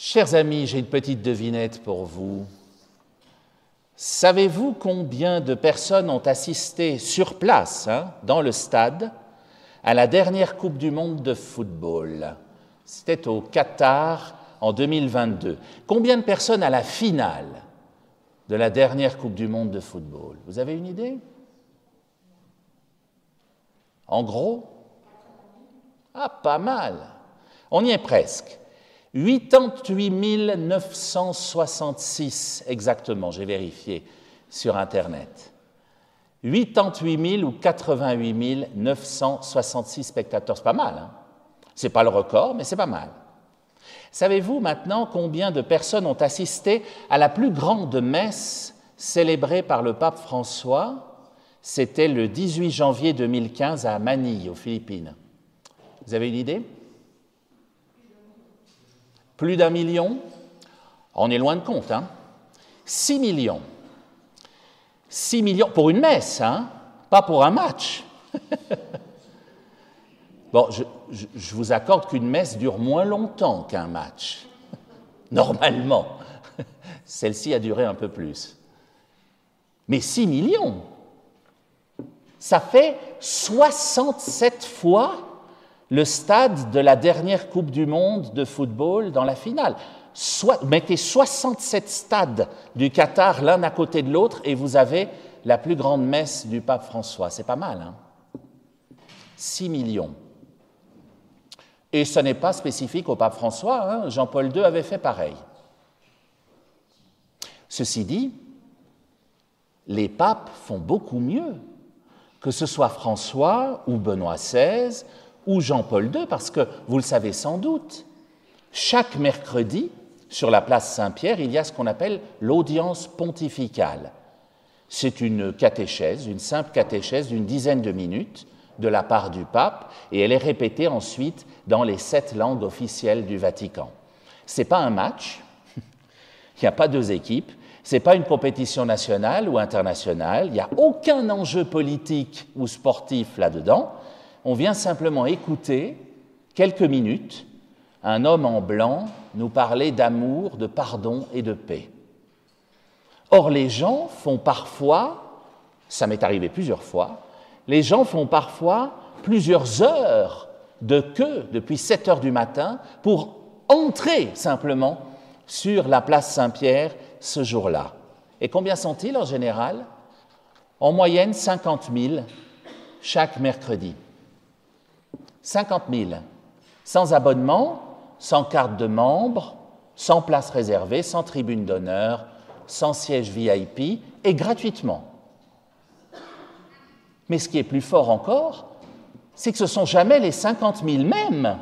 Chers amis, j'ai une petite devinette pour vous. Savez-vous combien de personnes ont assisté sur place, dans le stade, à la dernière Coupe du Monde de football? C'était au Qatar en 2022. Combien de personnes à la finale de la dernière Coupe du Monde de football? Vous avez une idée? En gros? Ah, pas mal. On y est presque. 88 966 exactement, j'ai vérifié sur Internet. 88 000 ou 88 966 spectateurs, c'est pas mal. C'est pas le record, mais c'est pas mal. Savez-vous maintenant combien de personnes ont assisté à la plus grande messe célébrée par le pape François? C'était le 18 janvier 2015 à Manille, aux Philippines. Vous avez une idée? Plus d'1 million? On est loin de compte, 6 millions. 6 millions pour une messe, pas pour un match. Bon, je vous accorde qu'une messe dure moins longtemps qu'un match. Normalement. Celle-ci a duré un peu plus. Mais 6 millions, ça fait 67 fois le stade de la dernière Coupe du Monde de football dans la finale. Mettez 67 stades du Qatar l'un à côté de l'autre et vous avez la plus grande messe du pape François. C'est pas mal, 6 millions. Et ce n'est pas spécifique au pape François, Jean-Paul II avait fait pareil. Ceci dit, les papes font beaucoup mieux, que ce soit François ou Benoît XVI ou Jean-Paul II, parce que, vous le savez sans doute, chaque mercredi, sur la place Saint-Pierre, il y a ce qu'on appelle l'audience pontificale. C'est une catéchèse, une simple catéchèse d'une dizaine de minutes de la part du pape, et elle est répétée ensuite dans les 7 langues officielles du Vatican. Ce n'est pas un match, il n'y a pas 2 équipes, ce n'est pas une compétition nationale ou internationale, il n'y a aucun enjeu politique ou sportif là-dedans. On vient simplement écouter quelques minutes un homme en blanc nous parler d'amour, de pardon et de paix. Or, les gens font parfois, ça m'est arrivé plusieurs fois, les gens font parfois plusieurs heures de queue depuis 7 heures du matin pour entrer simplement sur la place Saint-Pierre ce jour-là. Et combien sont-ils en général? En moyenne 50 000 chaque mercredi. 50 000, sans abonnement, sans carte de membre, sans place réservée, sans tribune d'honneur, sans siège VIP et gratuitement. Mais ce qui est plus fort encore, c'est que ce ne sont jamais les 50 000 mêmes.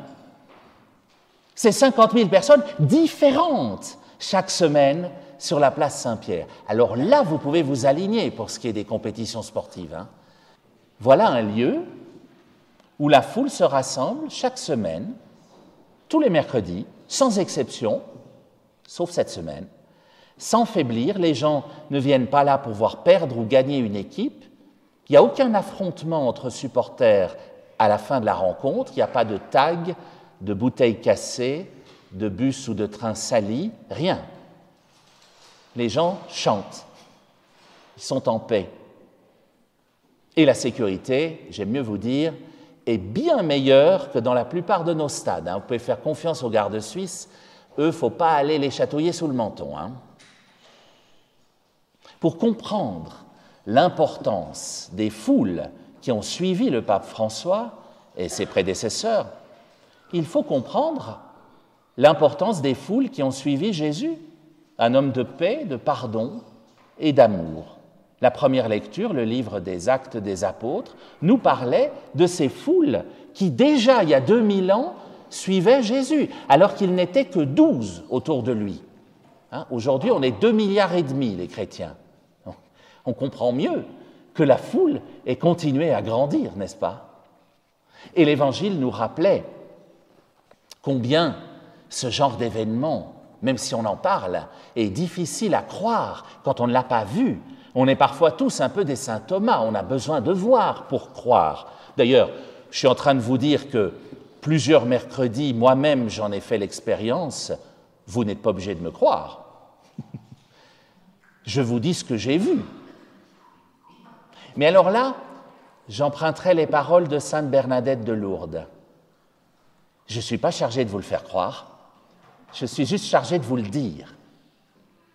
C'est 50 000 personnes différentes chaque semaine sur la place Saint-Pierre. Alors là, vous pouvez vous aligner pour ce qui est des compétitions sportives. Voilà un lieu où la foule se rassemble chaque semaine, tous les mercredis, sans exception, sauf cette semaine, sans faiblir. Les gens ne viennent pas là pour voir perdre ou gagner une équipe. Il n'y a aucun affrontement entre supporters à la fin de la rencontre. Il n'y a pas de tag, de bouteilles cassées, de bus ou de trains salis, rien. Les gens chantent, ils sont en paix. Et la sécurité, j'aime mieux vous dire, est bien meilleure que dans la plupart de nos stades. Vous pouvez faire confiance aux gardes suisses, eux, il ne faut pas aller les chatouiller sous le menton. Pour comprendre l'importance des foules qui ont suivi le pape François et ses prédécesseurs, il faut comprendre l'importance des foules qui ont suivi Jésus, un homme de paix, de pardon et d'amour. La première lecture, le livre des Actes des Apôtres, nous parlait de ces foules qui, déjà il y a 2000 ans, suivaient Jésus, alors qu'il n'était que 12 autour de lui. Aujourd'hui, on est 2,5 milliards, les chrétiens. On comprend mieux que la foule ait continué à grandir, n'est-ce pas? Et l'Évangile nous rappelait combien ce genre d'événement, même si on en parle, est difficile à croire quand on ne l'a pas vu. On est parfois tous un peu des saint Thomas, on a besoin de voir pour croire. D'ailleurs, je suis en train de vous dire que plusieurs mercredis, moi-même j'en ai fait l'expérience, Vous n'êtes pas obligé de me croire. Je vous dis ce que j'ai vu. Mais alors là, j'emprunterai les paroles de sainte Bernadette de Lourdes. Je ne suis pas chargé de vous le faire croire, je suis juste chargé de vous le dire.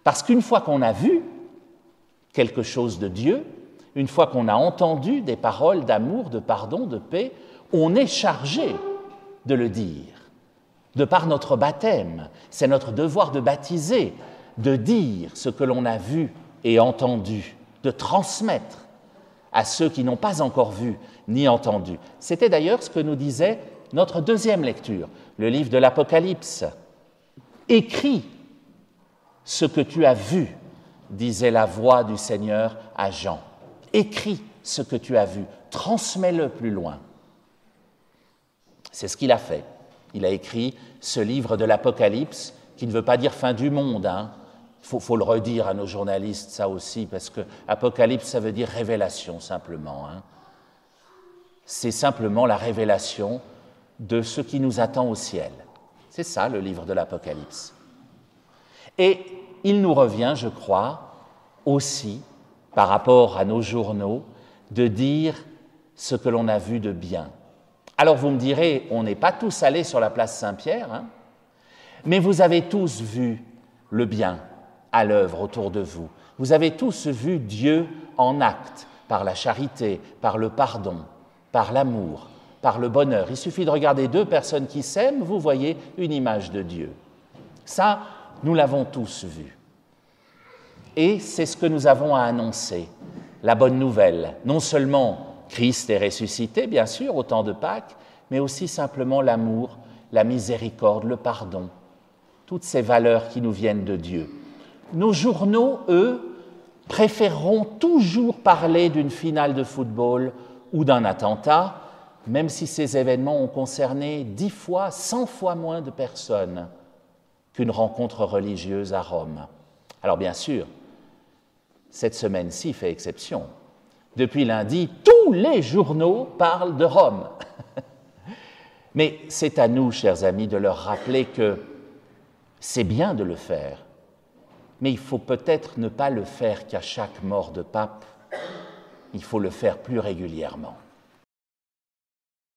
Parce qu'une fois qu'on a vu quelque chose de Dieu, une fois qu'on a entendu des paroles d'amour, de pardon, de paix, on est chargé de le dire. De par notre baptême, c'est notre devoir de baptiser, de dire ce que l'on a vu et entendu, de transmettre à ceux qui n'ont pas encore vu ni entendu. C'était d'ailleurs ce que nous disait notre deuxième lecture, le livre de l'Apocalypse. « Écris ce que tu as vu », disait la voix du Seigneur à Jean. « Écris ce que tu as vu, transmets-le plus loin. » C'est ce qu'il a fait. Il a écrit ce livre de l'Apocalypse, qui ne veut pas dire fin du monde, hein. Faut le redire à nos journalistes, ça aussi, parce que Apocalypse, ça veut dire révélation, simplement. Hein. C'est simplement la révélation de ce qui nous attend au ciel. C'est ça, le livre de l'Apocalypse. Et il nous revient, je crois, aussi, par rapport à nos journaux, de dire ce que l'on a vu de bien. Alors vous me direz, on n'est pas tous allés sur la place Saint-Pierre, hein, mais vous avez tous vu le bien à l'œuvre autour de vous. Vous avez tous vu Dieu en acte, par la charité, par le pardon, par l'amour, par le bonheur. Il suffit de regarder deux personnes qui s'aiment, vous voyez une image de Dieu. Ça, nous l'avons tous vu. Et c'est ce que nous avons à annoncer, la bonne nouvelle. Non seulement Christ est ressuscité, bien sûr, au temps de Pâques, mais aussi simplement l'amour, la miséricorde, le pardon, toutes ces valeurs qui nous viennent de Dieu. Nos journaux, eux, préféreront toujours parler d'une finale de football ou d'un attentat, même si ces événements ont concerné 10 fois, 100 fois moins de personnes qu'une rencontre religieuse à Rome. Alors bien sûr, cette semaine-ci fait exception. Depuis lundi, tous les journaux parlent de Rome. Mais c'est à nous, chers amis, de leur rappeler que c'est bien de le faire, mais il faut peut-être ne pas le faire qu'à chaque mort de pape, il faut le faire plus régulièrement.